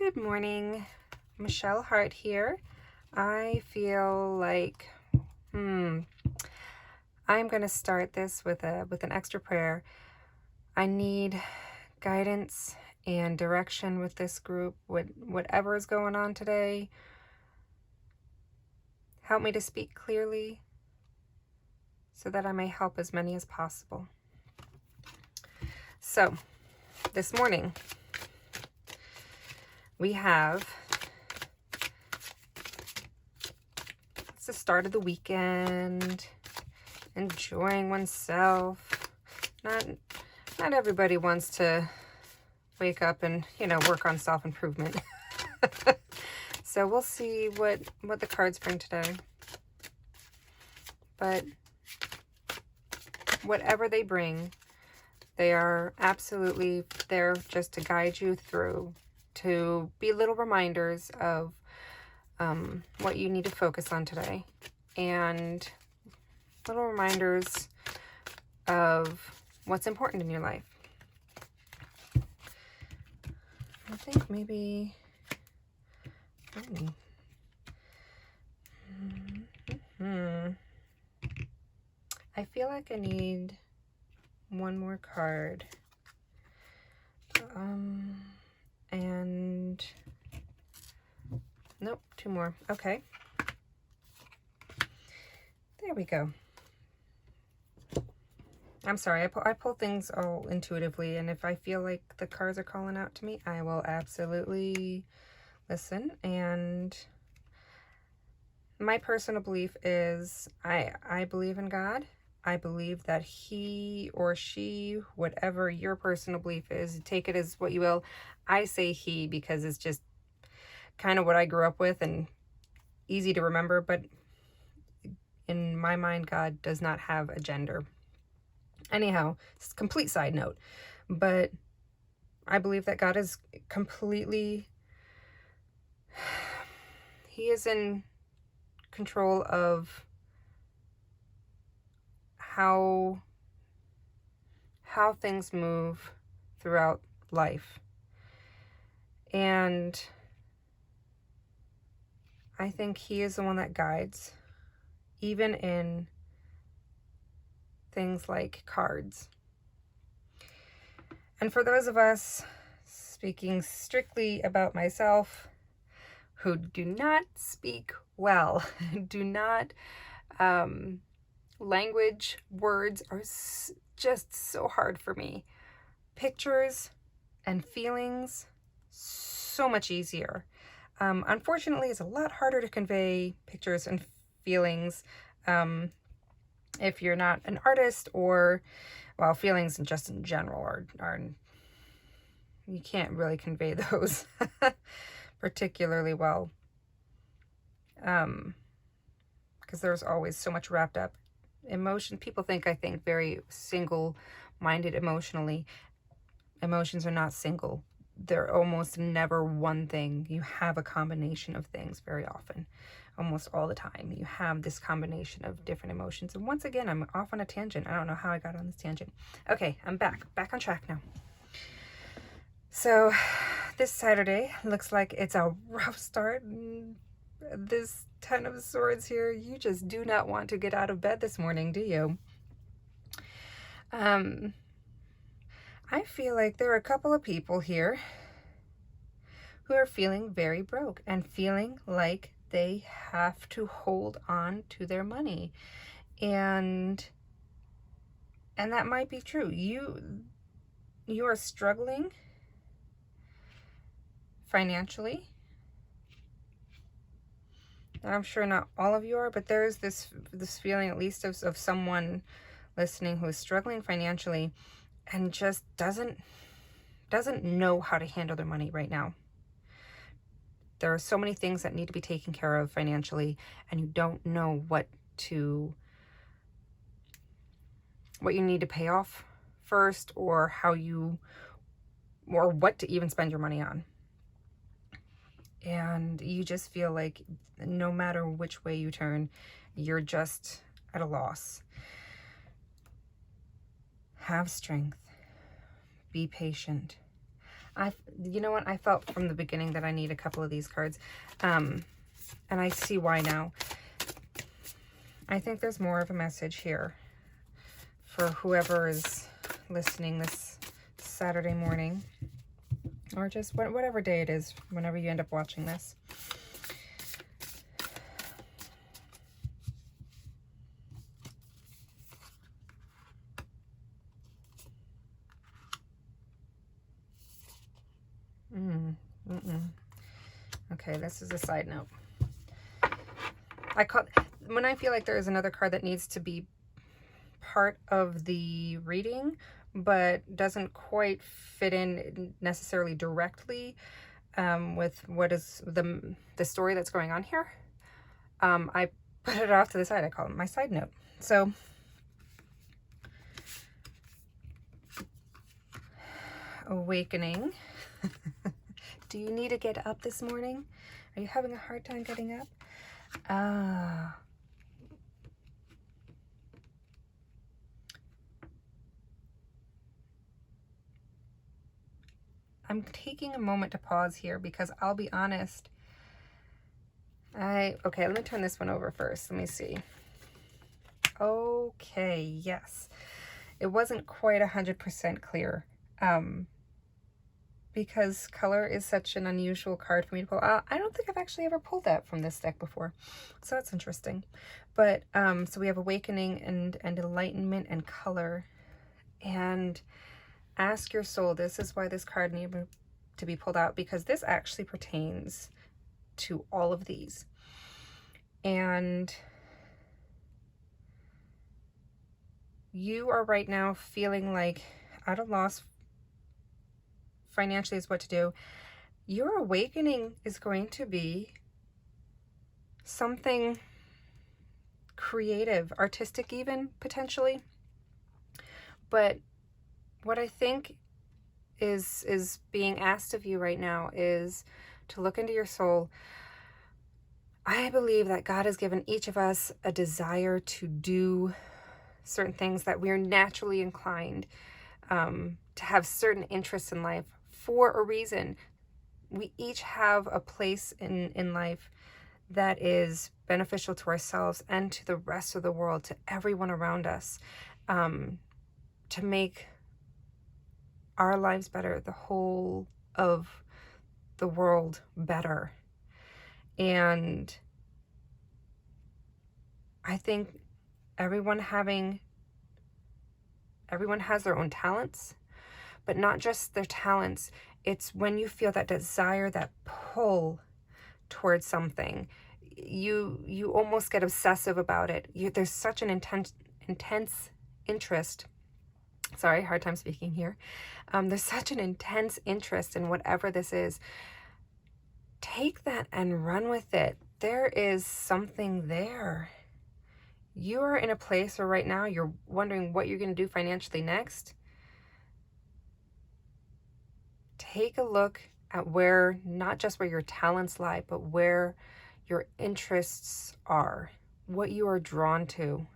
Good morning, Michelle Hart here. I feel like I'm going to start this with an extra prayer. I need guidance and direction with this group. Whatever is going on today, help me to speak clearly so that I may help as many as possible. So, this morning we have it's the start of the weekend, enjoying oneself. Not everybody wants to wake up and, work on self-improvement. So we'll see what the cards bring today. But whatever they bring, they are absolutely there just to guide you through, to be little reminders of what you need to focus on today, and little reminders of what's important in your life. I think maybe I feel like I need one more card. And nope, two more. Okay. There we go. I'm sorry, I pull things all intuitively, and if I feel like the cards are calling out to me, I will absolutely listen. And my personal belief is I believe in God. I believe that he or she, whatever your personal belief is, take it as what you will. I say he because it's just kind of what I grew up with and easy to remember, but in my mind, God does not have a gender. Anyhow, it's a complete side note, but I believe that God is completely, he is in control of how things move throughout life. And I think he is the one that guides, even in things like cards. And for those of us, speaking strictly about myself, who do not speak well, do not, language, words are just so hard for me. Pictures and feelings, so much easier. Unfortunately, it's a lot harder to convey pictures and feelings if you're not an artist, or, well, feelings just in general are you can't really convey those particularly well, because there's always so much wrapped up emotion. People think I think very single-minded emotionally. Emotions are not single. They're almost never one thing. You have a combination of things very often. Almost all the time. You have this combination of different emotions. And once again, I'm off on a tangent. I don't know how I got on this tangent. Okay, I'm back on track now. So this Saturday looks like it's a rough start. This Ten of Swords here, you just do not want to get out of bed this morning, do you? I feel like there are a couple of people here who are feeling very broke and feeling like they have to hold on to their money. And that might be true. You are struggling financially. I'm sure not all of you are, but there is this feeling, at least of someone listening who is struggling financially and just doesn't know how to handle their money right now. There are so many things that need to be taken care of financially, and you don't know what you need to pay off first, or what to even spend your money on. And you just feel like no matter which way you turn, you're just at a loss. Have strength. Be patient. You know what? I felt from the beginning that I need a couple of these cards. And I see why now. I think there's more of a message here for whoever is listening this Saturday morning, or just whatever day it is, whenever you end up watching this. Okay, this is a side note. When I feel like there is another card that needs to be part of the reading, but doesn't quite fit in necessarily directly with what is the story that's going on here, I put it off to the side. I call it my side note. So awakening. Do you need to get up this morning? Are you having a hard time getting up? I'm taking a moment to pause here because I'll be honest. Okay, let me turn this one over first. Let me see. Okay, yes. It wasn't quite 100% clear. Because color is such an unusual card for me to pull. I don't think I've actually ever pulled that from this deck before. So that's interesting. But, so we have awakening and enlightenment and color. And ask your soul. This is why this card needed to be pulled out, because this actually pertains to all of these. And you are right now feeling like at a loss financially is what to do. Your awakening is going to be something creative, artistic even, potentially. But what I think is being asked of you right now is to look into your soul. I believe that God has given each of us a desire to do certain things, that we're naturally inclined to have certain interests in life for a reason. We each have a place in life that is beneficial to ourselves and to the rest of the world, to everyone around us, to make our lives better, the whole of the world better. And I think everyone has their own talents, but not just their talents. It's when you feel that desire, that pull towards something, you almost get obsessive about it. There's such an intense interest. Sorry, hard time speaking here. There's such an intense interest in whatever this is. Take that and run with it. There is something there. You are in a place where right now you're wondering what you're going to do financially next. Take a look at where, not just where your talents lie, but where your interests are, what you are drawn to.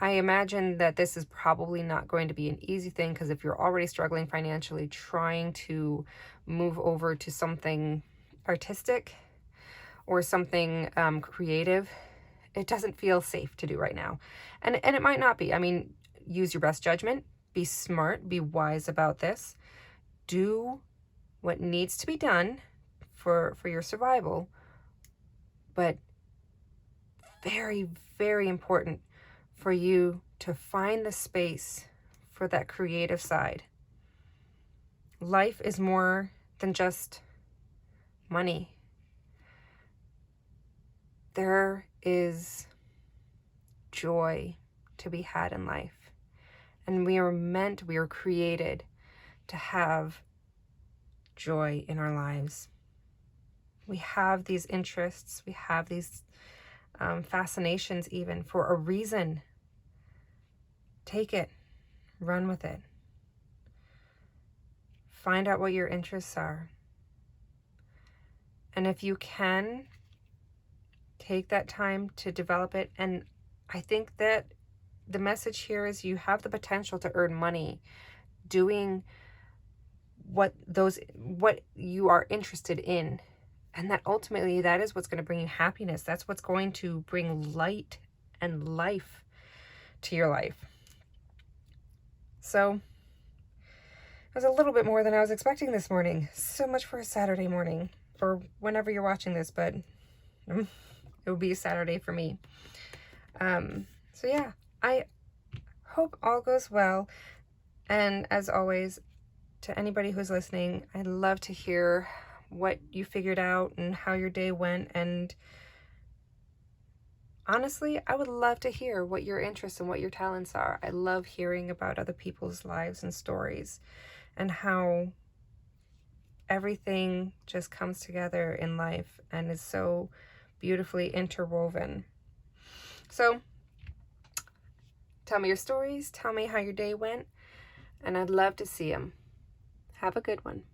I imagine that this is probably not going to be an easy thing, because if you're already struggling financially, trying to move over to something artistic or something creative, it doesn't feel safe to do right now. And it might not be. I mean, use your best judgment, be smart, be wise about this. Do what needs to be done for your survival, but very, very important for you to find the space for that creative side. Life is more than just money. There is joy to be had in life. And we are created to have joy in our lives. We have these interests, we have these fascinations even for a reason. Take it, run with it. Find out what your interests are. And if you can, take that time to develop it. And I think that the message here is you have the potential to earn money doing what you are interested in. And that ultimately, that is what's going to bring you happiness. That's what's going to bring light and life to your life. So it was a little bit more than I was expecting this morning. So much for a Saturday morning, or whenever you're watching this, but it will be a Saturday for me. So yeah, I hope all goes well. And as always, to anybody who's listening, I'd love to hear what you figured out and how your day went. And honestly, I would love to hear what your interests and what your talents are. I love hearing about other people's lives and stories and how everything just comes together in life and is so beautifully interwoven. So tell me your stories, tell me how your day went, and I'd love to see them. Have a good one.